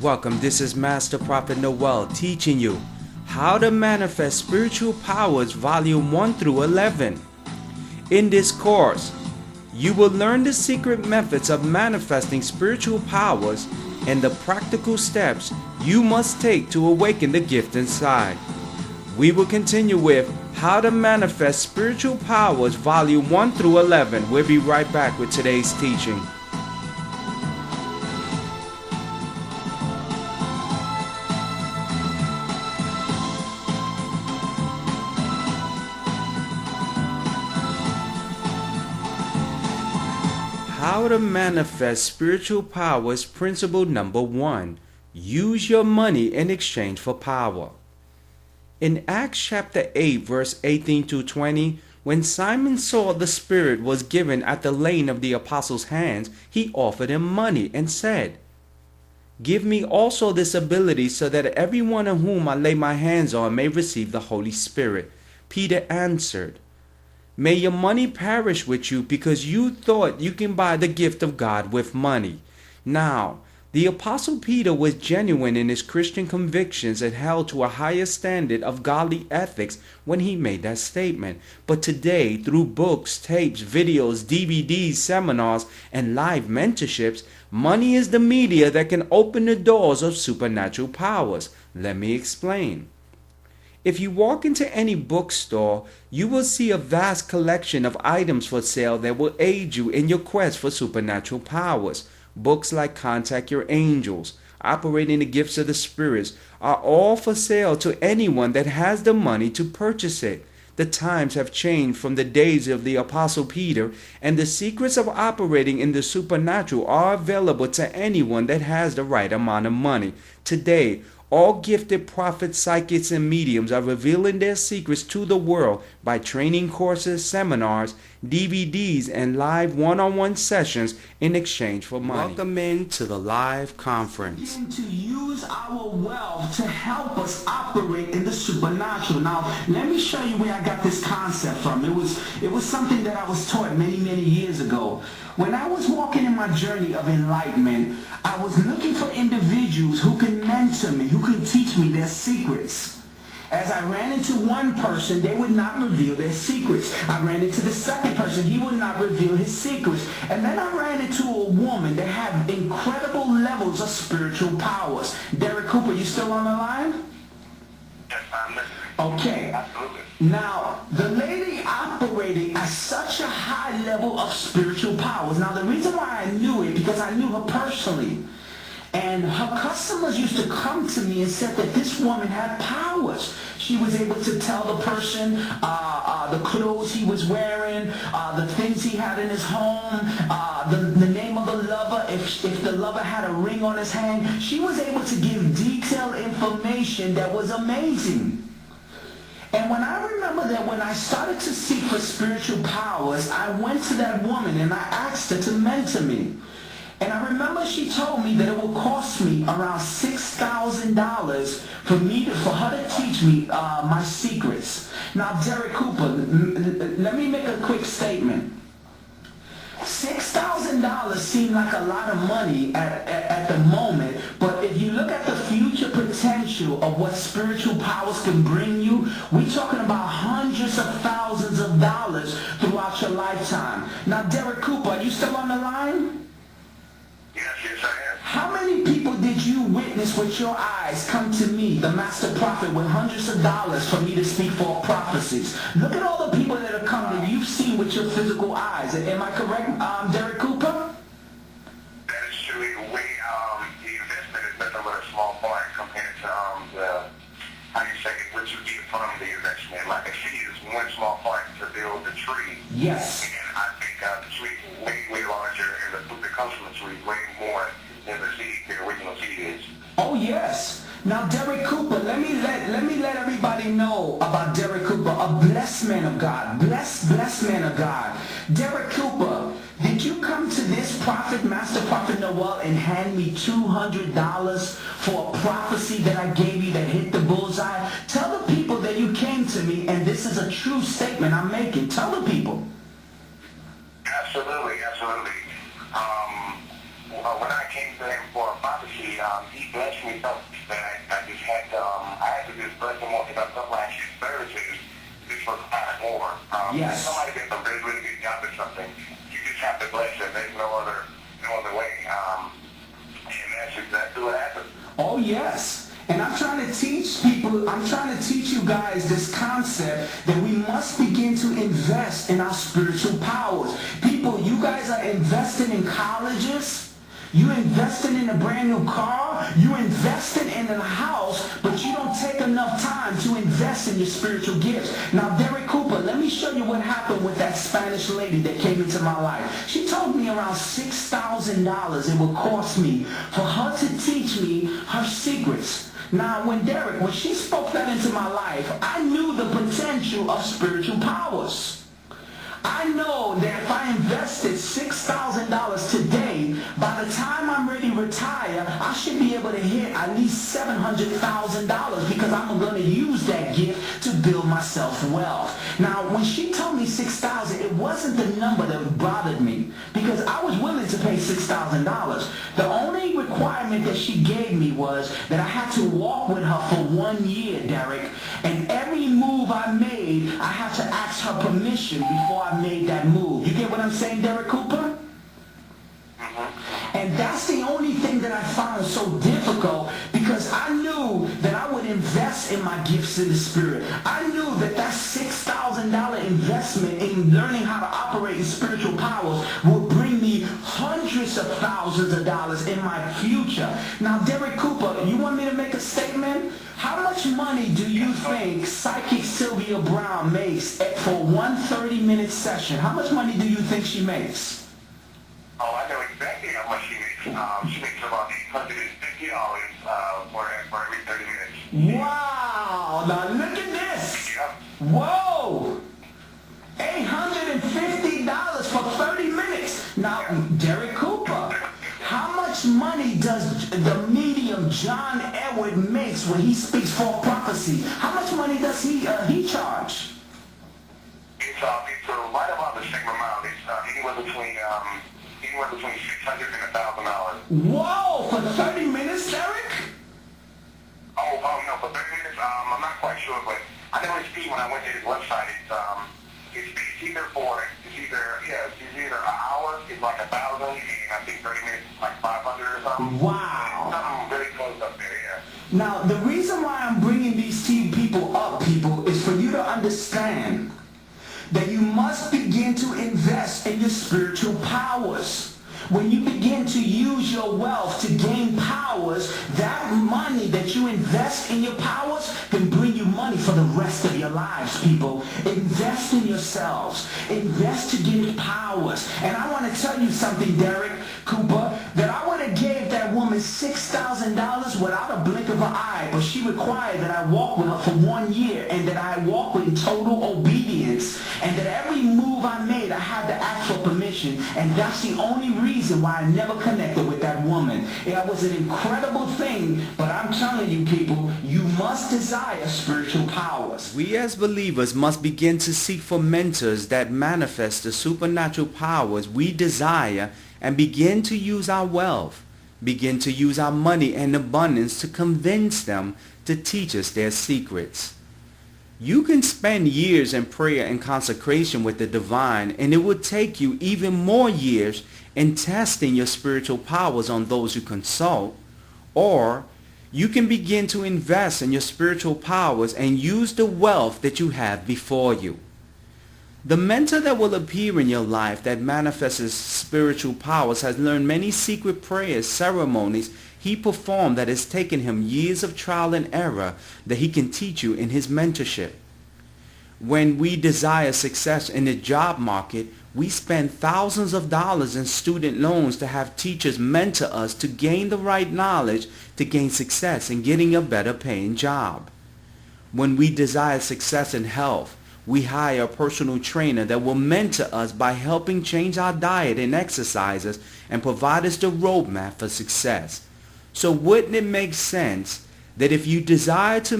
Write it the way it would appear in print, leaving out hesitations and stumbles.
Welcome, this is Master Prophet Noel teaching you how to manifest spiritual powers, volume 1 through 11. In this course, you will learn the secret methods of manifesting spiritual powers and the practical steps you must take to awaken the gift inside. We will continue with how to manifest spiritual powers, volume 1 through 11. We'll be right back with today's teaching. How to manifest spiritual powers, principle number 1. Use your money in exchange for power. In Acts chapter 8, verse 18 to 20, when Simon saw the Spirit was given at the laying of the apostles' hands, he offered him money and said, "Give me also this ability so that everyone on whom I lay my hands on may receive the Holy Spirit." Peter answered, "May your money perish with you, because you thought you can buy the gift of God with money." Now, the Apostle Peter was genuine in his Christian convictions and held to a higher standard of godly ethics when he made that statement. But today, through books, tapes, videos, DVDs, seminars, and live mentorships, money is the media that can open the doors of supernatural powers. Let me explain. If you walk into any bookstore, you will see a vast collection of items for sale that will aid you in your quest for supernatural powers. Books like Contact Your Angels, Operating the Gifts of the Spirits, are all for sale to anyone that has the money to purchase it. The times have changed from the days of the Apostle Peter, and the secrets of operating in the supernatural are available to anyone that has the right amount of money. Today, all gifted prophets, psychics, and mediums are revealing their secrets to the world by training courses, seminars, DVDs, and live one-on-one sessions in exchange for money. Welcome into the live conference. To use our wealth to help us operate in the supernatural. Now, let me show you where I got this concept from. It was something that I was taught many, many years ago. When I was walking in my journey of enlightenment, I was looking for individuals who can mentor me, who can teach me their secrets. As I ran into one person, they would not reveal their secrets. I ran into the second person, he would not reveal his secrets. And then I ran into a woman that had incredible levels of spiritual powers. Derek Cooper, you still on the line? Yes, I'm listening. Okay. Absolutely. Now, the lady operating at such a high level of spiritual powers. Now, the reason why I knew it, because I knew her personally. And her customers used to come to me and said that this woman had powers. She was able to tell the person the clothes he was wearing, the things he had in his home, the name of the lover, if the lover had a ring on his hand. She was able to give detailed information that was amazing. And when I remember that when I started to seek for spiritual powers, I went to that woman and I asked her to mentor me. And I remember she told me that it would cost me around $6,000 for her to teach me my secrets. Now, Derek Cooper, let me make a quick statement. $6,000 seemed like a lot of money at the moment, but if you look at the future potential of what spiritual powers can bring you, we're talking about hundreds of thousands of dollars throughout your lifetime. Now, Derek Cooper, are you still on the line? Yes, I am. How many people did you witness with your eyes come to me, the master prophet, with hundreds of dollars for me to speak for prophecies? Look at all the people that have come that you've seen with your physical eyes. Am I correct, Derek Cooper? That is true. The investment is nothing but a small part compared to what you get from the investment. Like a seed is one small part to build the tree. Yes. And I think the tree is way, way larger, and the fruit that comes from the tree is way more than the original seed is. Oh yes. Now, Derek Cooper, let me let everybody know about Derek Cooper, a blessed man of God, blessed man of God. Derek Cooper, did you come to this prophet, Master Prophet Noel, and hand me $200 for a prophecy that I gave you that hit the bullseye? Tell the people that you came to me, and this is a true statement I'm making. Tell the people. Absolutely, absolutely. When I came to him for a prophecy, he blessed me so much that I just had to, just bless him more because I felt like his services just required more. Yes. If somebody gets a really, really good job or something, you just have to bless them. There's no other way. And that's exactly what happened. Oh, yes. And I'm trying to teach people, I'm trying to teach you guys this concept that we must begin to invest in our spiritual powers. People, you guys are investing in colleges. You investing in a brand new car. You investing in a house, but you don't take enough time to invest in your spiritual gifts. Now, Derek Cooper, let me show you what happened with that Spanish lady that came into my life. She told me around $6,000 it would cost me for her to teach me her secrets. Now, when she spoke that into my life, I knew the potential of spiritual powers. I know that if I invested $6,000 today, by the time I'm ready to retire, I should be able to hit at least $700,000 because I'm going to use that gift to build myself wealth. Now, when she told me $6,000, it wasn't the number that bothered me because I was willing to pay $6,000. The only requirement that she gave me was that I had to walk with her for 1 year, Derek, and every move I made, I had to ask her permission before I made that move. You get what I'm saying, Derek Cooper? And that's the only thing that I found so difficult because I knew that I would invest in my gifts in the spirit. I knew that that $6,000 investment in learning how to operate in spiritual powers would bring me hundreds of thousands of dollars in my future. Now, Derek Cooper, you want me to make a statement? How much money do you think Psychic Sylvia Brown makes for one 30-minute session? How much money do you think she makes? Oh, I know exactly how much she makes. She makes about $850 for every 30 minutes. Wow! Now look at this! Yep. Whoa! $850 for 30 minutes. Now, Derek Cooper, how much money does the medium John Edward makes when he speaks for prophecy? How much money does he charge? It's right about the same amount. It's anywhere between $600 and $1,000. Whoa! For 30 minutes, Derek? Oh no, for 30 minutes, I'm not quite sure, but I know it's when I went to his website. It's either an hour, it's like 1,000, and I think 30 minutes is like 500 or something. Wow. Something really close up there, yeah. Now, the reason why I'm bringing these people up, is for you to understand that you must begin to invest in your spiritual powers. When you begin to use your wealth to gain powers, that money that you invest in your powers can bring you money for the rest of your lives, people. Invest in yourselves. Invest to get powers. And I want to tell you something, Derek Cooper, that I would have gave that woman $6,000 without a blink of an eye, but she required that I walk with her for 1 year and that I walk with total obedience and that every move I made, I had to ask for permission, and that's the only reason why I never connected with that woman. It was an incredible thing, but I'm telling you people, you must desire spiritual powers. We as believers must begin to seek for mentors that manifest the supernatural powers we desire and begin to use our wealth, begin to use our money and abundance to convince them to teach us their secrets. You can spend years in prayer and consecration with the divine, and it will take you even more years in testing your spiritual powers on those you consult. Or you can begin to invest in your spiritual powers and use the wealth that you have before you. The mentor that will appear in your life that manifests his spiritual powers has learned many secret prayers, ceremonies he performed that has taken him years of trial and error that he can teach you in his mentorship. When we desire success in the job market, we spend thousands of dollars in student loans to have teachers mentor us to gain the right knowledge to gain success in getting a better paying job. When we desire success in health, we hire a personal trainer that will mentor us by helping change our diet and exercises and provide us the roadmap for success. So wouldn't it make sense that if you desire to